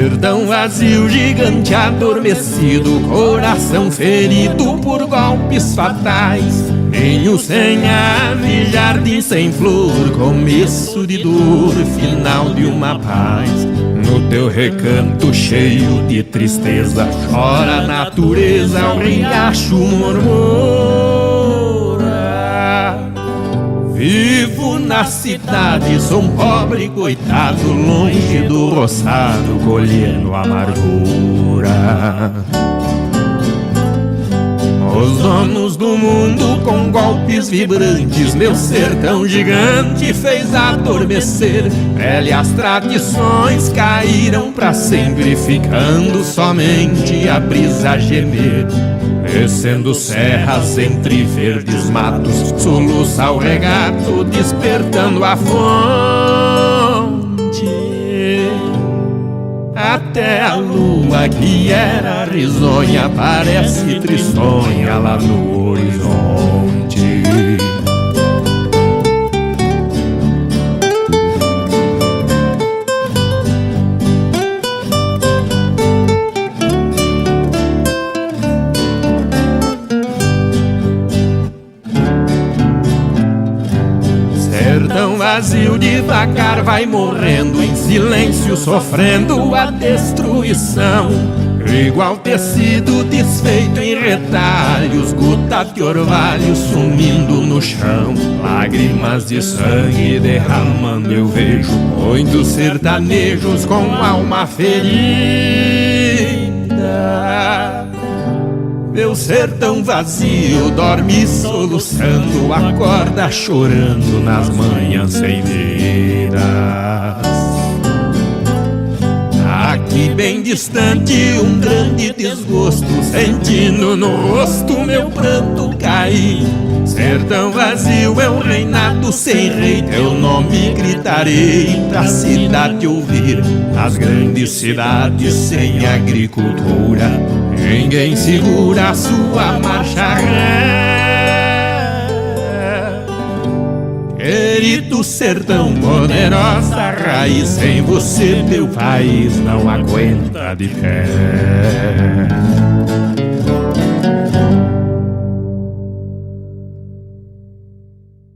Sertão vazio, gigante adormecido, coração ferido por golpes fatais. Ninho sem ave, jardim sem flor, começo de dor, final de uma paz. No teu recanto cheio de tristeza, chora a natureza, o riacho murmura. Vivo na cidade, sou um pobre coitado, longe do roçado, colhendo amargura. Os donos do mundo com golpes vibrantes, meu sertão gigante fez adormecer. Velhas tradições caíram pra sempre, ficando somente a brisa gemer. Descendo serras entre verdes matos, soluça o regato, despertando a fonte. Até a lua que era risonha parece tristonha lá no horizonte. Sertão vazio devagar vai morrendo, em silêncio sofrendo a destruição. Igual tecido desfeito em retalhos, gotas de orvalho sumindo no chão. Lágrimas de sangue derramando eu vejo muitos sertanejos com alma ferida. Meu sertão vazio dorme soluçando, acorda chorando nas manhãs sem vidas. Aqui bem distante um grande desgosto, sentindo no rosto meu pranto cair. Sertão vazio é um reinado sem rei, teu nome gritarei pra cidade ouvir. Nas grandes cidades sem agricultura, ninguém segura a sua marcha ré. Querido sertão, poderosa raiz, sem você meu país não aguenta de pé.